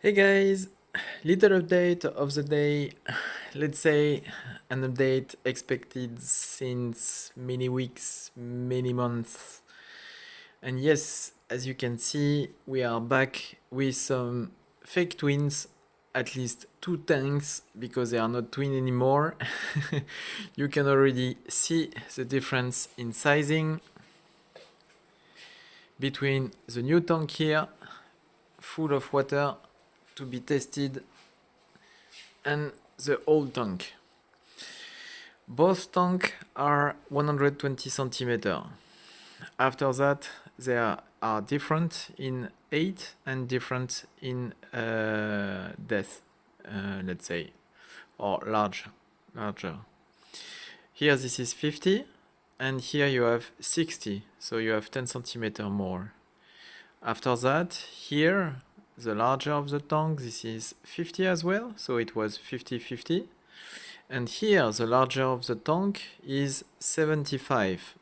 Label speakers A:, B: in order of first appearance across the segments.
A: Hey guys, little update of the day. Let's say an update expected since many weeks, many months. And yes, as you can see, we are back with some fake twins, at least two tanks, because they are not twin anymore. You can already see the difference in sizing between the new tank here, full of water, to be tested, and the old tank. Both tanks are 120 centimeter. After that, they are different in height and different in depth, let's say, or larger. Here this is 50, and here you have 60, so you have 10 centimeter more. After that, here, the larger of the tank, this is 50 as well, so it was 50-50. And here, the larger of the tank is 75.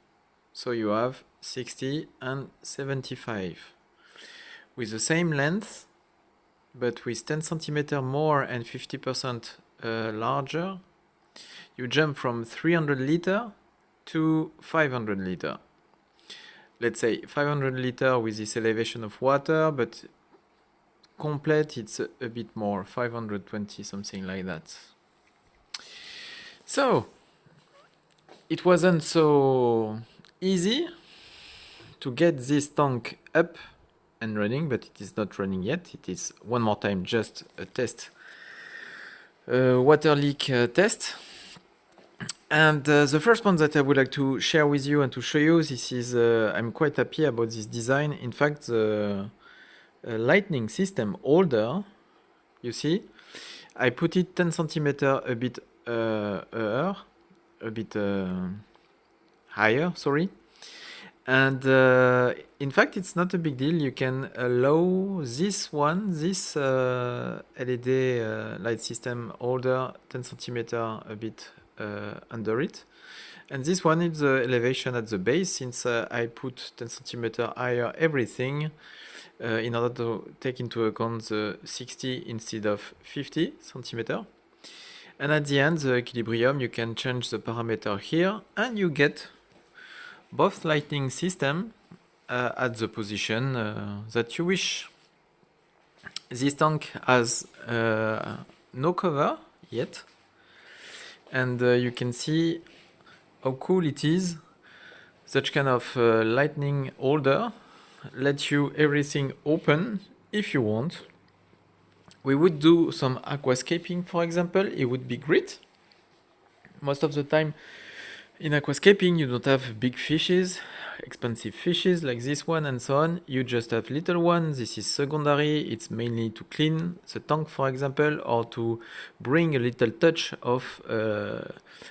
A: So you have 60 and 75. With the same length, but with 10 centimeter more and 50% larger, you jump from 300 liter to 500 liter. Let's say 500 liter with this elevation of water, but complete it's a bit more, 520, something like that. So, it wasn't so easy to get this tank up and running, but it is not running yet. It is one more time just a test, water leak test. And the first one that I would like to share with you and to show you, this is, I'm quite happy about this design. In fact, the lightning system holder, you see, I put it 10 centimeter a bit higher, sorry. And in fact, it's not a big deal. You can allow this LED light system holder 10 centimeter a bit under it. And this one is the elevation at the base, since I put 10 centimeter higher everything in order to take into account the 60 instead of 50 centimeter. And at the end, the equilibrium, you can change the parameter here, and you get both lighting system at the position that you wish. This tank has no cover yet, and you can see how cool it is. Such kind of lightning holder lets you everything open if you want. We would do some aquascaping, for example. It would be great. Most of the time in aquascaping, you don't have big fishes, expensive fishes like this one and so on. You just have little ones. This is secondary. It's mainly to clean the tank, for example, or to bring a little touch of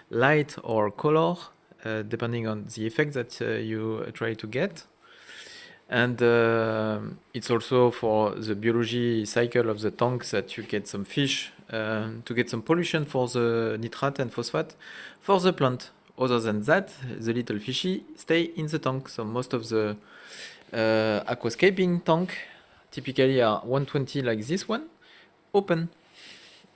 A: light or color, depending on the effect that you try to get. And it's also for the biology cycle of the tanks that you get some fish to get some pollution for the nitrate and phosphate for the plant. Other than that, the little fishy stay in the tank. So most of the aquascaping tank typically are 120 like this one, open.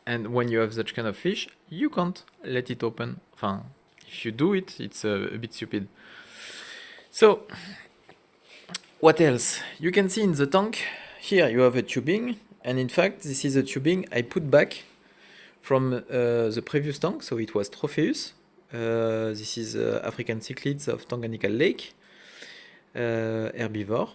A: And when you have such kind of fish, you can't let it open. Enfin, if you do it, it's a bit stupid. So, what else? You can see in the tank, here you have a tubing, and in fact this is a tubing I put back from the previous tank, so it was Tropheus. This is African cichlids of Tanganyika Lake, herbivore.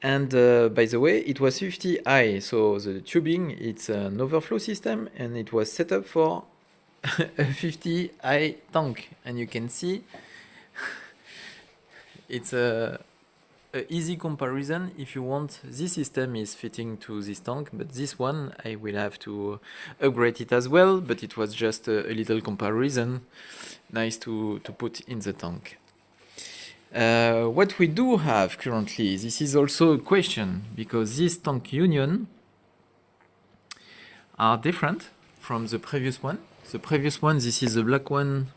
A: And by the way, it was 50 high, so the tubing, it's an overflow system, and it was set up for a 50 high tank. And you can see it's a easy comparison. If you want, this system is fitting to this tank, but this one I will have to upgrade it as well, but it was just a little comparison, nice to put in the tank. What we do have currently, this is also a question, because this tank union are different from the previous one. The previous one, this is the black one,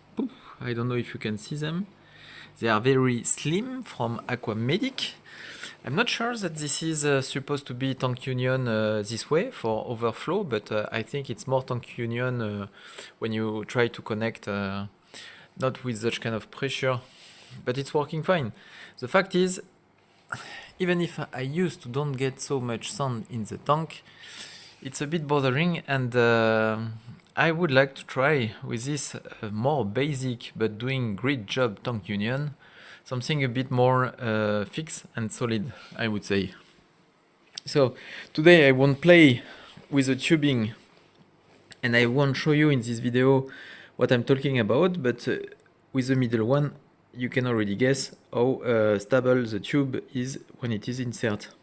A: I don't know if you can see them. They are very slim from Aquamedic. I'm not sure that this is supposed to be tank union this way for overflow, but I think it's more tank union when you try to connect not with such kind of pressure, but it's working fine. The fact is, even if I used to don't get so much sound in the tank, it's a bit bothering, and I would like to try with this more basic but doing great job tank union, something a bit more fixed and solid, I would say. So today I won't play with the tubing, and I won't show you in this video what I'm talking about, but with the middle one, you can already guess how stable the tube is when it is inserted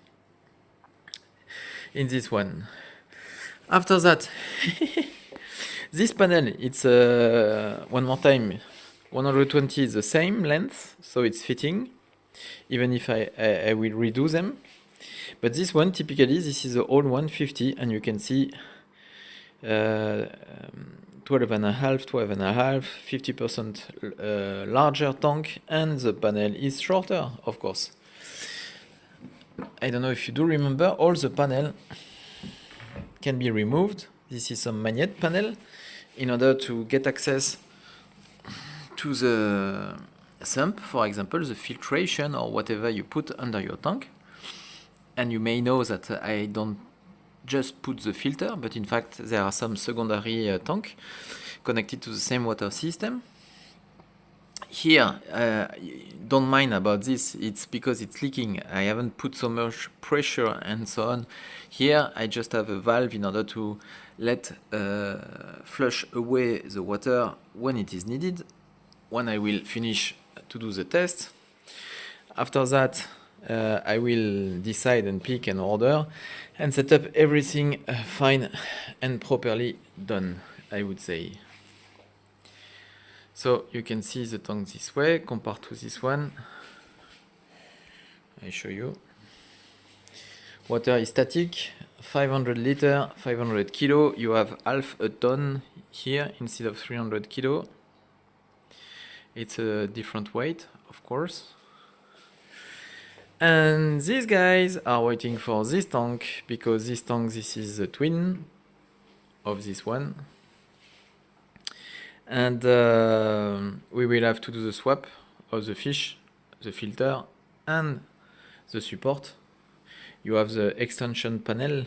A: in this one. After that, this panel, it's one more time, 120 is the same length, so it's fitting, even if I will redo them. But this one, typically, this is the old 150, and you can see 12.5, 12.5, 50% larger tank, and the panel is shorter, of course. I don't know if you do remember, all the panel can be removed. This is some magnet panel in order to get access to the sump, for example, the filtration or whatever you put under your tank. And you may know that I don't just put the filter, but in fact there are some secondary tank connected to the same water system. Here, don't mind about this, it's because it's leaking. I haven't put so much pressure and so on. Here I just have a valve in order to let flush away the water when it is needed, when I will finish to do the test. After that, I will decide and pick an order and set up everything fine and properly done, I would say. So you can see the tank this way compared to this one. I show you. Water is static, 500 liter, 500 kilo. You have half a ton here instead of 300 kilo. It's a different weight, of course. And these guys are waiting for this tank, because this tank, this is the twin of this one. And we will have to do the swap of the fish, the filter, and the support. You have the extension panel,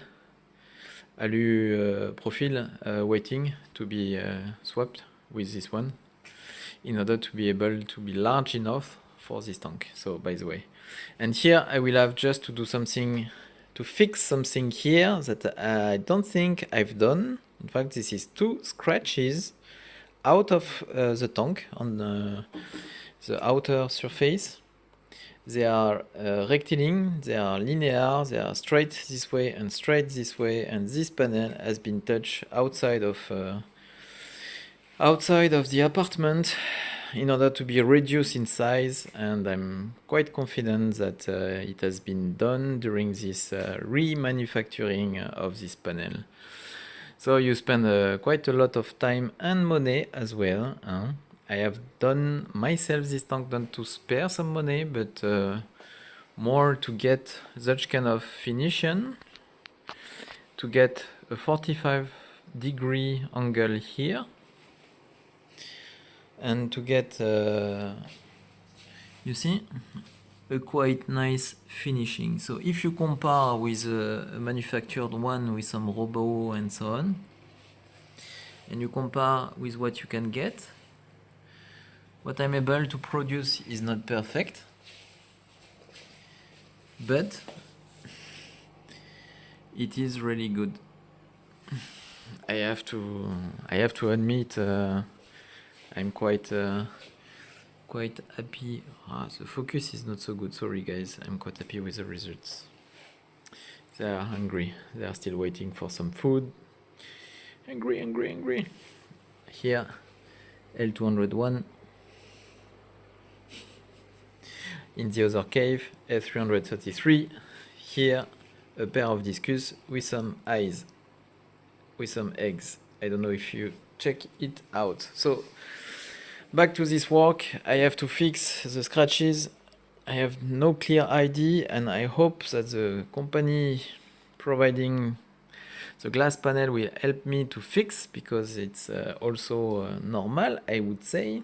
A: alu profile, waiting to be swapped with this one in order to be able to be large enough for this tank. So by the way, and here I will have just to do something to fix something here that I don't think I've done. In fact, this is two scratches out of the tank on the outer surface. They are rectilinear, they are linear, they are straight this way and straight this way, and this panel has been touched outside of the apartment in order to be reduced in size, and I'm quite confident that it has been done during this remanufacturing of this panel. So you spend quite a lot of time and money as well. I have done myself this tank not to spare some money, but more to get such kind of finishing, to get a 45-degree angle here, and to get, you see, a quite nice finishing. So if you compare with a manufactured one with some robot and so on, and you compare with what you can get, what I'm able to produce is not perfect, but it is really good. I have to admit, I'm quite happy. The focus is not so good, sorry guys. I'm quite happy with the results. They are hungry. They are still waiting for some food. Hungry. Here, L201. In the other cave, F333. Here, a pair of discus with some eyes, with some eggs. I don't know if you check it out. So back to this work, I have to fix the scratches I have no clear ID, and I hope that the company providing the glass panel will help me to fix, because it's also normal, I would say.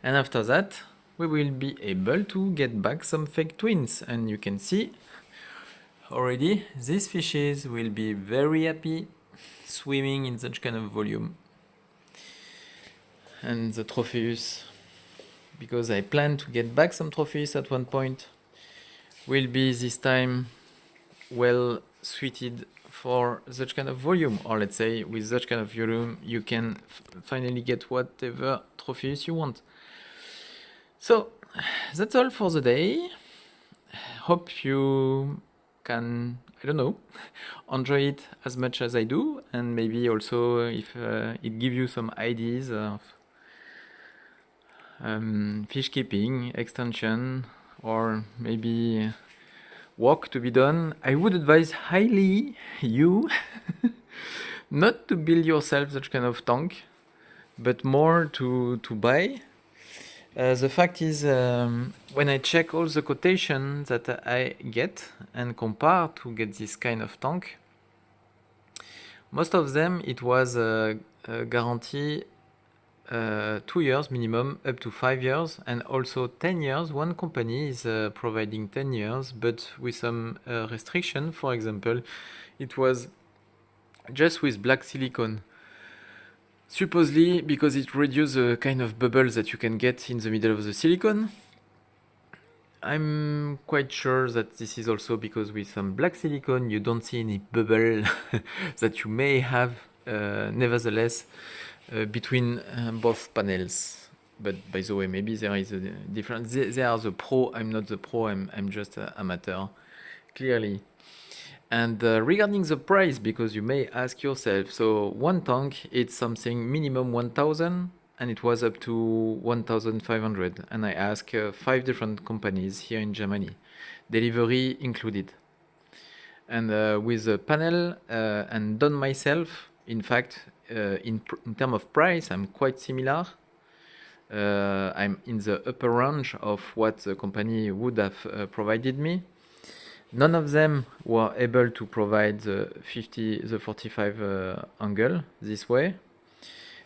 A: And after that, we will be able to get back some fake twins. And you can see already these fishes will be very happy swimming in such kind of volume. And the Tropheus, because I plan to get back some Tropheus at one point, will be this time well suited for such kind of volume, or let's say with such kind of volume you can finally get whatever Tropheus you want. So that's all for the day. Hope you can, I don't know, enjoy it as much as I do, and maybe also if it gives you some ideas of fish keeping, extension, or maybe work to be done. I would advise highly you not to build yourself such kind of tank, but more to buy. The fact is, when I check all the quotations that I get and compare to get this kind of tank, most of them it was a guarantee 2 years minimum, up to 5 years, and also 10 years. One company is providing 10 years, but with some restriction. For example, it was just with black silicone. Supposedly because it reduces the kind of bubbles that you can get in the middle of the silicone. I'm quite sure that this is also because with some black silicone you don't see any bubble that you may have nevertheless between both panels. But by the way, maybe there is a difference. They are the pro, I'm not the pro, I'm just an amateur, clearly. And regarding the price, because you may ask yourself, so one tank, it's something minimum 1,000, and it was up to 1,500. And I asked 5 different companies here in Germany, delivery included. And with the panel and done myself, in fact, in terms of price, I'm quite similar. I'm in the upper range of what the company would have provided me. None of them were able to provide the 45 angle this way.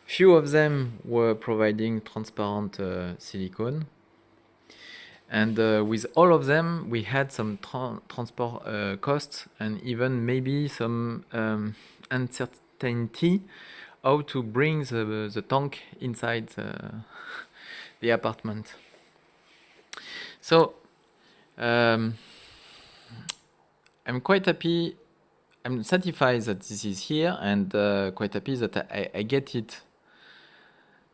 A: Few of them were providing transparent silicone. And with all of them, we had some transport costs and even maybe some uncertainty how to bring the tank inside the apartment. So I'm quite happy, I'm satisfied that this is here, and quite happy that I get it.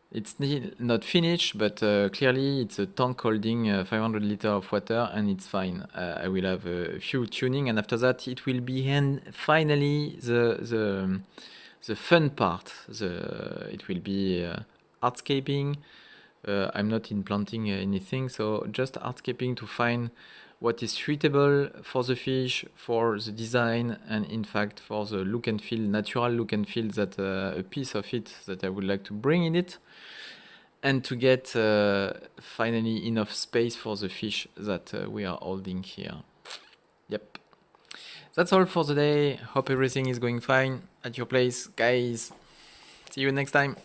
A: It's still not finished, but clearly it's a tank holding 500 liters of water, and it's fine. I will have a few tuning, and after that it will be finally the fun part. It will be hardscaping. I'm not implanting anything, so just hardscaping to find what is suitable for the fish, for the design, and in fact for the look and feel, natural look and feel that a piece of it that I would like to bring in it, and to get finally enough space for the fish that we are holding here. Yep. That's all for the day. Hope everything is going fine at your place, guys. See you next time.